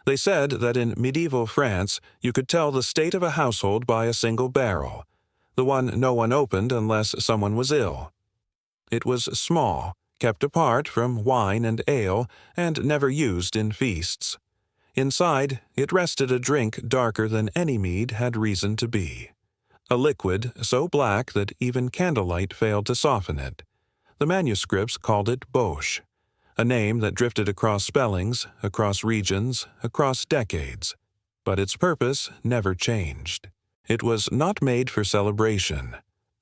They said that in medieval France you could tell the state of a household by a single barrel, the one no one opened unless someone was ill. It was small, kept apart from wine and ale, and never used in feasts. Inside, it rested a drink darker than any mead had reason to be. A liquid so black that even candlelight failed to soften it. The manuscripts called it Boche, a name that drifted across spellings, across regions, across decades. But its purpose never changed. It was not made for celebration,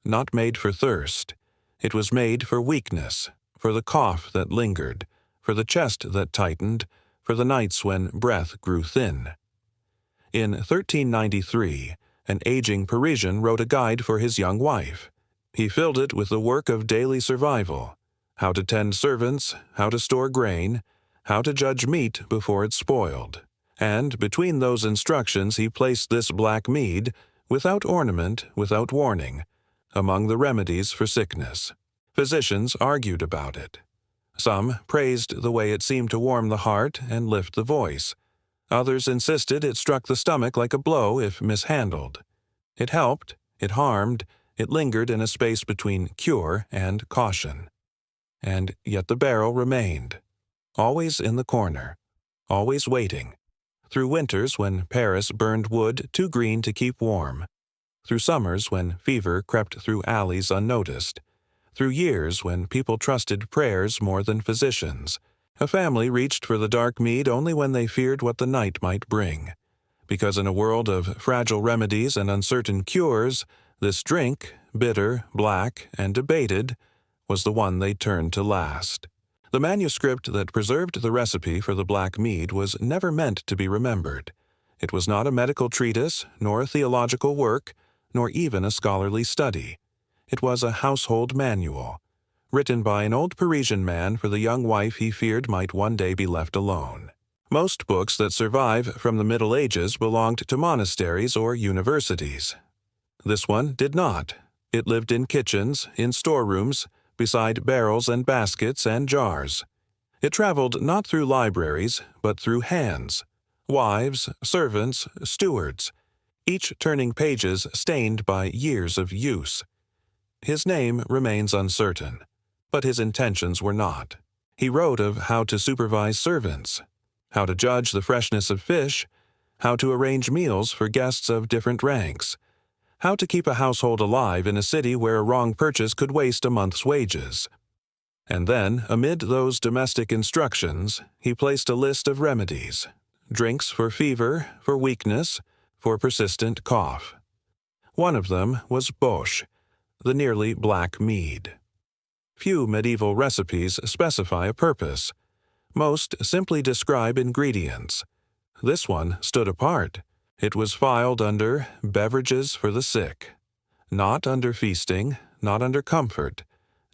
not made for thirst. It was made for weakness, for the cough that lingered, for the chest that tightened, for the nights when breath grew thin. In 1393, an aging Parisian wrote a guide for his young wife. He filled it with the work of daily survival: how to tend servants, how to store grain, how to judge meat before it's spoiled. And between those instructions he placed this black mead, without ornament, without warning, among the remedies for sickness. Physicians argued about it. Some praised the way it seemed to warm the heart and lift the voice. Others insisted it struck the stomach like a blow if mishandled. It helped, it harmed, it lingered in a space between cure and caution. And yet the barrel remained, always in the corner, always waiting, through winters when Paris burned wood too green to keep warm, through summers when fever crept through alleys unnoticed, through years when people trusted prayers more than physicians. A family reached for the dark mead only when they feared what the night might bring. Because in a world of fragile remedies and uncertain cures, this drink, bitter, black, and debated, was the one they turned to last. The manuscript that preserved the recipe for the black mead was never meant to be remembered. It was not a medical treatise, nor a theological work, nor even a scholarly study. It was a household manual, written by an old Parisian man for the young wife he feared might one day be left alone. Most books that survive from the Middle Ages belonged to monasteries or universities. This one did not. It lived in kitchens, in storerooms, beside barrels and baskets and jars. It traveled not through libraries, but through hands, wives, servants, stewards, each turning pages stained by years of use. His name remains uncertain, but his intentions were not. He wrote of how to supervise servants, how to judge the freshness of fish, how to arrange meals for guests of different ranks, how to keep a household alive in a city where a wrong purchase could waste a month's wages. And then, amid those domestic instructions, he placed a list of remedies: drinks for fever, for weakness, for persistent cough. One of them was Boche, the nearly black mead. Few medieval recipes specify a purpose. Most simply describe ingredients. This one stood apart. It was filed under beverages for the sick. Not under feasting, not under comfort,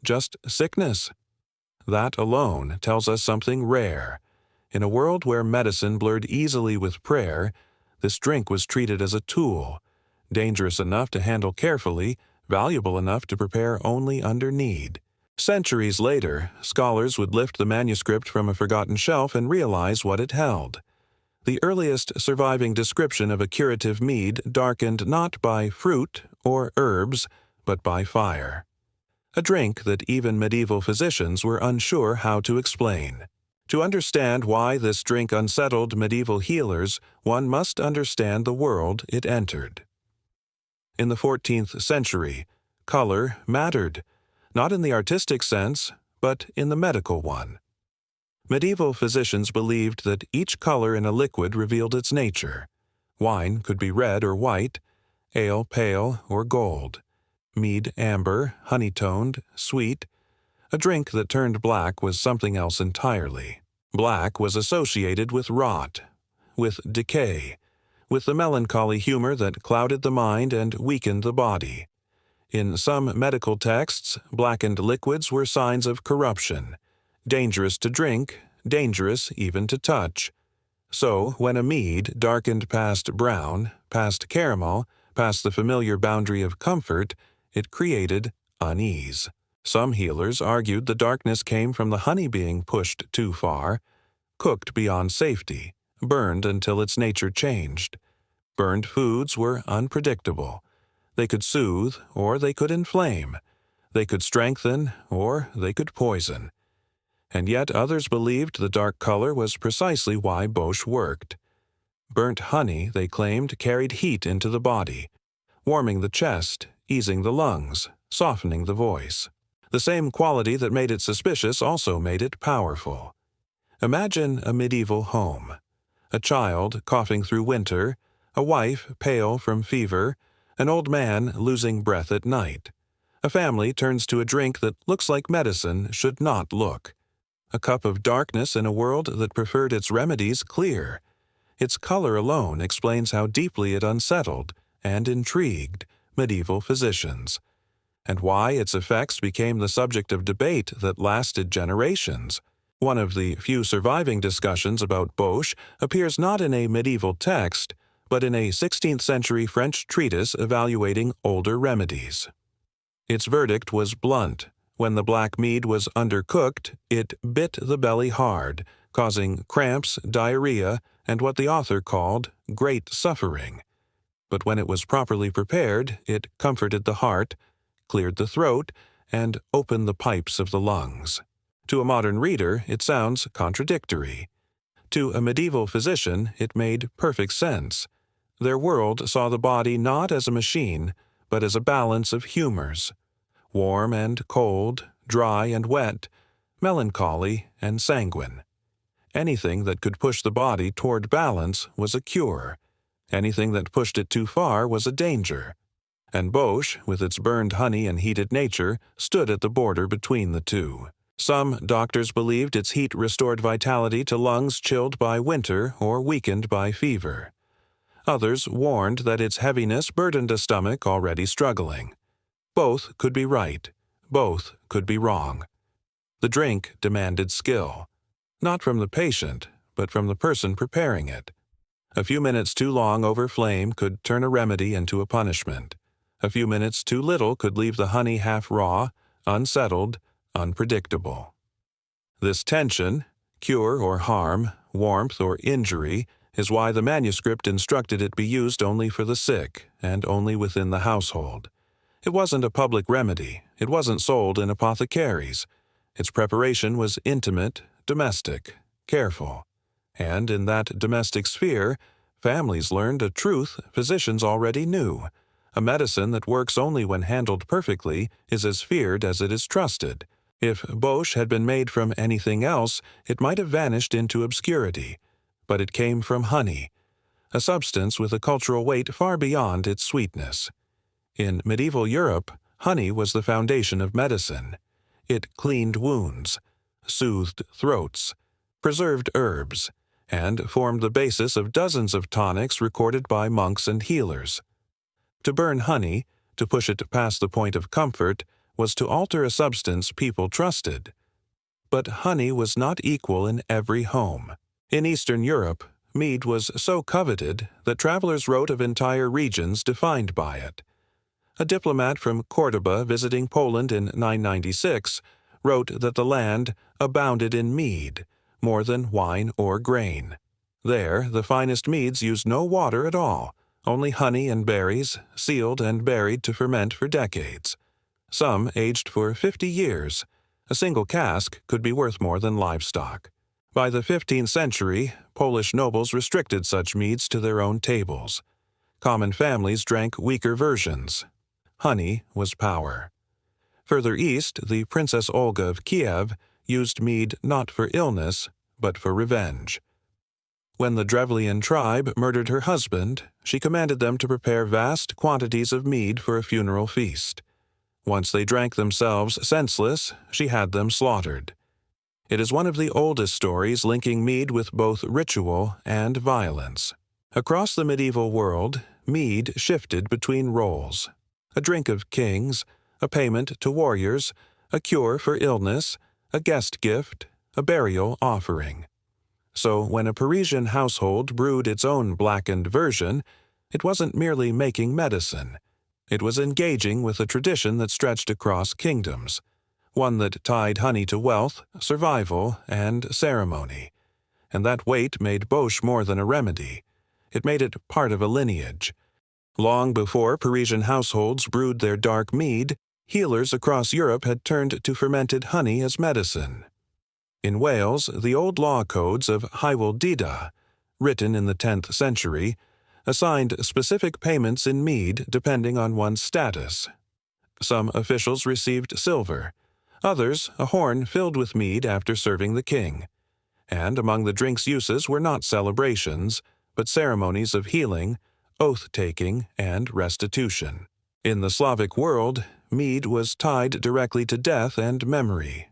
just sickness. That alone tells us something rare. In a world where medicine blurred easily with prayer, this drink was treated as a tool, dangerous enough to handle carefully, valuable enough to prepare only under need. Centuries later, scholars would lift the manuscript from a forgotten shelf and realize what it held. The earliest surviving description of a curative mead darkened not by fruit or herbs, but by fire. A drink that even medieval physicians were unsure how to explain. To understand why this drink unsettled medieval healers, one must understand the world it entered. In the 14th century, color mattered, not in the artistic sense, but in the medical one. Medieval physicians believed that each color in a liquid revealed its nature. Wine could be red or white, ale pale or gold, mead amber, honey-toned, sweet. A drink that turned black was something else entirely. Black was associated with rot, with decay, with the melancholy humor that clouded the mind and weakened the body. In some medical texts, blackened liquids were signs of corruption, dangerous to drink, dangerous even to touch. So, when a mead darkened past brown, past caramel, past the familiar boundary of comfort, it created unease. Some healers argued the darkness came from the honey being pushed too far, cooked beyond safety, burned until its nature changed. Burned foods were unpredictable. They could soothe or they could inflame. They could strengthen or they could poison. And yet others believed the dark color was precisely why Bosch worked. Burnt honey, they claimed, carried heat into the body, warming the chest, easing the lungs, softening the voice. The same quality that made it suspicious also made it powerful. Imagine a medieval home. A child coughing through winter, a wife pale from fever, an old man losing breath at night. A family turns to a drink that looks like medicine should not look. A cup of darkness in a world that preferred its remedies clear. Its color alone explains how deeply it unsettled and intrigued medieval physicians, and why its effects became the subject of debate that lasted generations. One of the few surviving discussions about Bosch appears not in a medieval text, but in a 16th-century French treatise evaluating older remedies. Its verdict was blunt. When the black mead was undercooked, it bit the belly hard, causing cramps, diarrhea, and what the author called great suffering. But when it was properly prepared, it comforted the heart, cleared the throat, and opened the pipes of the lungs. To a modern reader, it sounds contradictory. To a medieval physician, it made perfect sense. Their world saw the body not as a machine, but as a balance of humors, warm and cold, dry and wet, melancholy and sanguine. Anything that could push the body toward balance was a cure. Anything that pushed it too far was a danger. And Bosch, with its burned honey and heated nature, stood at the border between the two. Some doctors believed its heat restored vitality to lungs chilled by winter or weakened by fever. Others warned that its heaviness burdened a stomach already struggling. Both could be right. Both could be wrong. The drink demanded skill, not from the patient, but from the person preparing it. A few minutes too long over flame could turn a remedy into a punishment. A few minutes too little could leave the honey half raw, unsettled, unpredictable. This tension, cure or harm, warmth or injury, is why the manuscript instructed it be used only for the sick and only within the household. It wasn't a public remedy. It wasn't sold in apothecaries. Its preparation was intimate, domestic, careful. And in that domestic sphere, families learned a truth physicians already knew. A medicine that works only when handled perfectly is as feared as it is trusted. If Bosch had been made from anything else, it might have vanished into obscurity. But it came from honey, a substance with a cultural weight far beyond its sweetness. In medieval Europe, honey was the foundation of medicine. It cleaned wounds, soothed throats, preserved herbs, and formed the basis of dozens of tonics recorded by monks and healers. To burn honey, to push it past the point of comfort, was to alter a substance people trusted. But honey was not equal in every home. In Eastern Europe, mead was so coveted that travelers wrote of entire regions defined by it. A diplomat from Cordoba visiting Poland in 996 wrote that the land abounded in mead, more than wine or grain. There, the finest meads used no water at all, only honey and berries, sealed and buried to ferment for decades. Some aged for 50 years. A single cask could be worth more than livestock. By the 15th century, Polish nobles restricted such meads to their own tables. Common families drank weaker versions. Honey was power. Further east, the Princess Olga of Kiev used mead not for illness, but for revenge. When the Drevlian tribe murdered her husband, she commanded them to prepare vast quantities of mead for a funeral feast. Once they drank themselves senseless, she had them slaughtered. It is one of the oldest stories linking mead with both ritual and violence. Across the medieval world, mead shifted between roles. A drink of kings, a payment to warriors, a cure for illness, a guest gift, a burial offering. So when a Parisian household brewed its own blackened version, it wasn't merely making medicine. It was engaging with a tradition that stretched across kingdoms, one that tied honey to wealth, survival, and ceremony. and that weight made Boche more than a remedy. It made it part of a lineage. Long before Parisian households brewed their dark mead, healers across Europe had turned to fermented honey as medicine. In Wales, the old law codes of Hywel written in the 10th century, assigned specific payments in mead depending on one's status. Some officials received silver, others a horn filled with mead after serving the king. And among the drink's uses were not celebrations, but ceremonies of healing, oath-taking, and restitution. In the Slavic world, mead was tied directly to death and memory.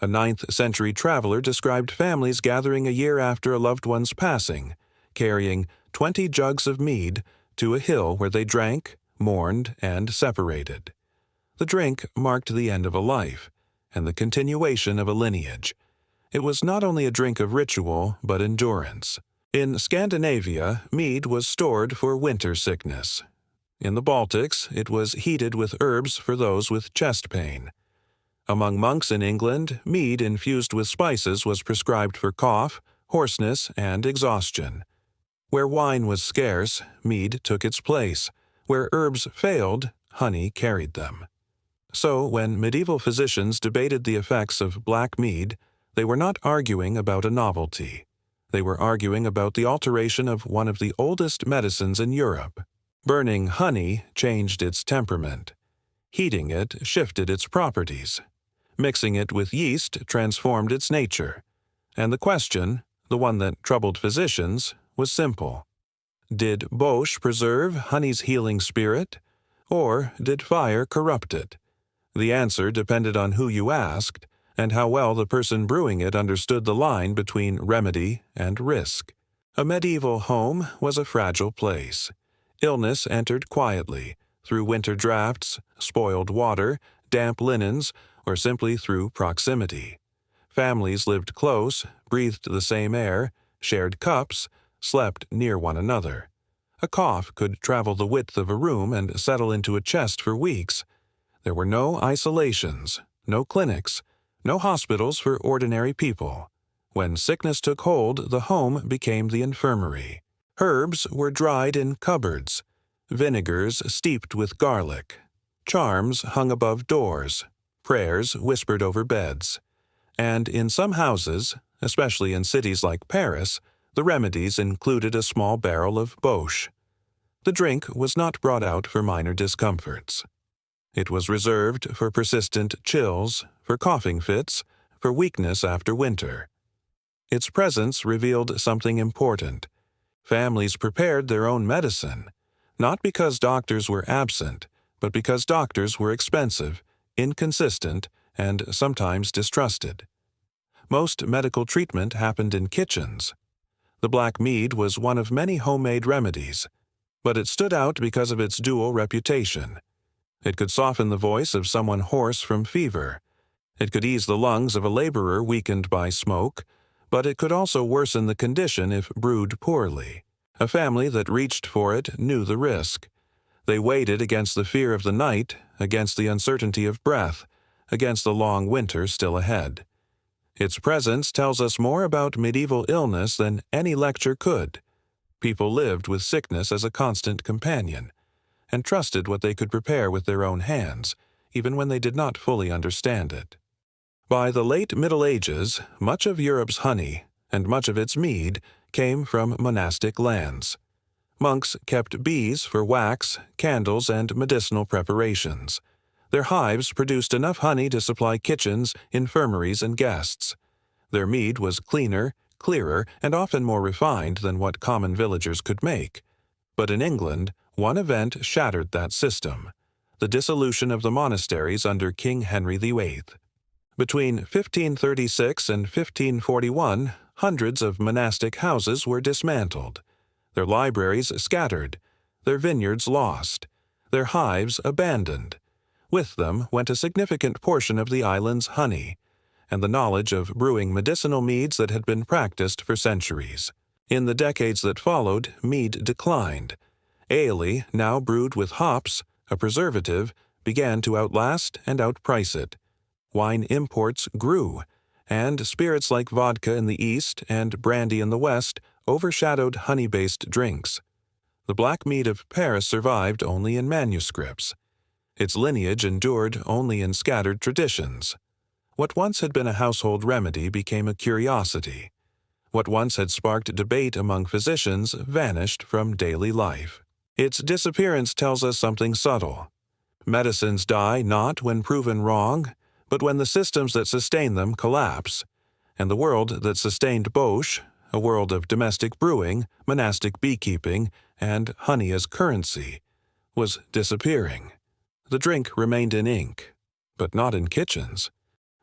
A 9th-century traveler described families gathering a year after a loved one's passing, carrying 20 jugs of mead to a hill where they drank, mourned, and separated. The drink marked the end of a life, and the continuation of a lineage. It was not only a drink of ritual, but endurance. In Scandinavia, mead was stored for winter sickness. In the Baltics, it was heated with herbs for those with chest pain. Among monks in England, mead infused with spices was prescribed for cough, hoarseness, and exhaustion. Where wine was scarce, mead took its place. Where herbs failed, honey carried them. So, when medieval physicians debated the effects of black mead, they were not arguing about a novelty. They were arguing about the alteration of one of the oldest medicines in Europe. Burning honey changed its temperament. Heating it shifted its properties. Mixing it with yeast transformed its nature. And the question, the one that troubled physicians, was simple. Did Boche preserve honey's healing spirit, or did fire corrupt it? The answer depended on who you asked, and how well the person brewing it understood the line between remedy and risk. A medieval home was a fragile place. Illness entered quietly, through winter drafts, spoiled water, damp linens, or simply through proximity. Families lived close, breathed the same air, shared cups, slept near one another. A cough could travel the width of a room and settle into a chest for weeks. There were no isolations, no clinics, no hospitals for ordinary people. When sickness took hold, the home became the infirmary. Herbs were dried in cupboards, vinegars steeped with garlic, charms hung above doors, prayers whispered over beds. And in some houses, especially in cities like Paris, the remedies included a small barrel of Boche. The drink was not brought out for minor discomforts. It was reserved for persistent chills, for coughing fits, for weakness after winter. Its presence revealed something important. Families prepared their own medicine, not because doctors were absent, but because doctors were expensive, inconsistent, and sometimes distrusted. Most medical treatment happened in kitchens. The black mead was one of many homemade remedies, but it stood out because of its dual reputation. It could soften the voice of someone hoarse from fever. It could ease the lungs of a laborer weakened by smoke, but it could also worsen the condition if brewed poorly. A family that reached for it knew the risk. They weighed it against the fear of the night, against the uncertainty of breath, against the long winter still ahead. Its presence tells us more about medieval illness than any lecture could. People lived with sickness as a constant companion, and trusted what they could prepare with their own hands, even when they did not fully understand it. By the late Middle Ages, much of Europe's honey, and much of its mead, came from monastic lands. Monks kept bees for wax, candles, and medicinal preparations. Their hives produced enough honey to supply kitchens, infirmaries, and guests. Their mead was cleaner, clearer, and often more refined than what common villagers could make. But in England, one event shattered that system: the dissolution of the monasteries under King Henry VIII. Between 1536 and 1541, hundreds of monastic houses were dismantled, their libraries scattered, their vineyards lost, their hives abandoned. With them went a significant portion of the island's honey, and the knowledge of brewing medicinal meads that had been practiced for centuries. In the decades that followed, mead declined. Ale, now brewed with hops, a preservative, began to outlast and outprice it. Wine imports grew, and spirits like vodka in the East and brandy in the West overshadowed honey-based drinks. The black mead of Paris survived only in manuscripts. Its lineage endured only in scattered traditions. What once had been a household remedy became a curiosity. What once had sparked debate among physicians vanished from daily life. Its disappearance tells us something subtle. Medicines die not when proven wrong, but when the systems that sustain them collapse, and the world that sustained Bosch, a world of domestic brewing, monastic beekeeping, and honey as currency, was disappearing. The drink remained in ink, but not in kitchens.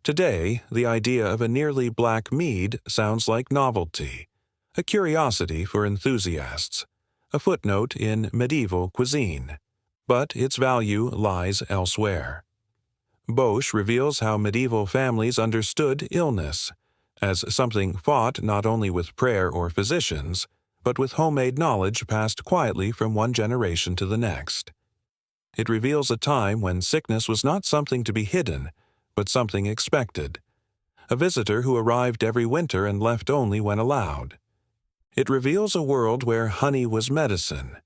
Today, the idea of a nearly black mead sounds like novelty, a curiosity for enthusiasts, a footnote in medieval cuisine. But its value lies elsewhere. Bosch reveals how medieval families understood illness, as something fought not only with prayer or physicians, but with homemade knowledge passed quietly from one generation to the next. It reveals a time when sickness was not something to be hidden, but something expected, a visitor who arrived every winter and left only when allowed. It reveals a world where honey was medicine,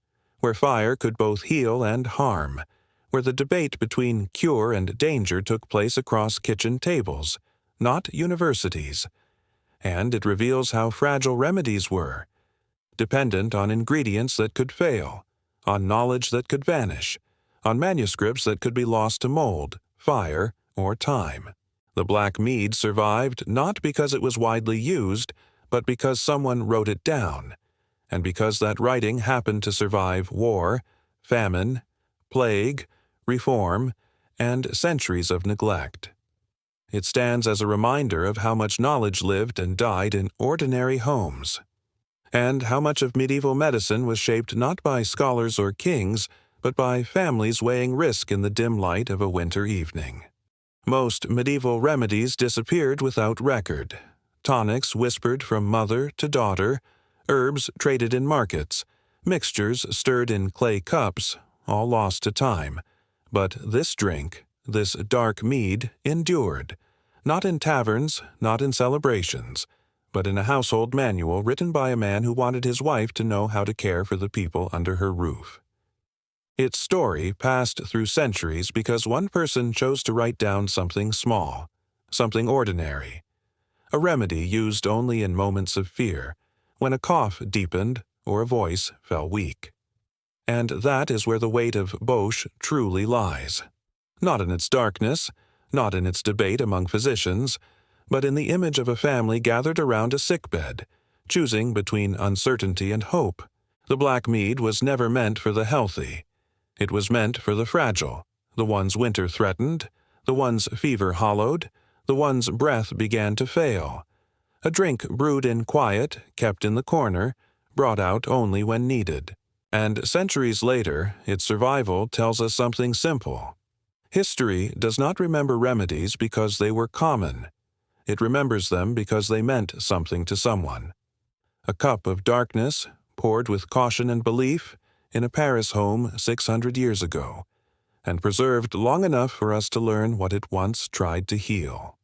where fire could both heal and harm, where the debate between cure and danger took place across kitchen tables, not universities. And it reveals how fragile remedies were, dependent on ingredients that could fail, on knowledge that could vanish, on manuscripts that could be lost to mold, fire, or time. The black mead survived not because it was widely used, but because someone wrote it down, and because that writing happened to survive war, famine, plague, reform, and centuries of neglect. It stands as a reminder of how much knowledge lived and died in ordinary homes, and how much of medieval medicine was shaped not by scholars or kings, but by families weighing risk in the dim light of a winter evening. Most medieval remedies disappeared without record. Tonics whispered from mother to daughter, herbs traded in markets, mixtures stirred in clay cups, all lost to time. But this drink, this dark mead, endured, not in taverns, not in celebrations, but in a household manual written by a man who wanted his wife to know how to care for the people under her roof. Its story passed through centuries because one person chose to write down something small, something ordinary, a remedy used only in moments of fear, when a cough deepened or a voice fell weak. And that is where the weight of Bosch truly lies. Not in its darkness, not in its debate among physicians, but in the image of a family gathered around a sickbed, choosing between uncertainty and hope. The black mead was never meant for the healthy. It was meant for the fragile, the ones winter threatened, the ones fever hollowed, the ones breath began to fail. A drink brewed in quiet, kept in the corner, brought out only when needed. And centuries later, its survival tells us something simple. History does not remember remedies because they were common. It remembers them because they meant something to someone. A cup of darkness, poured with caution and belief, in a Paris home 600 years ago, and preserved long enough for us to learn what it once tried to heal.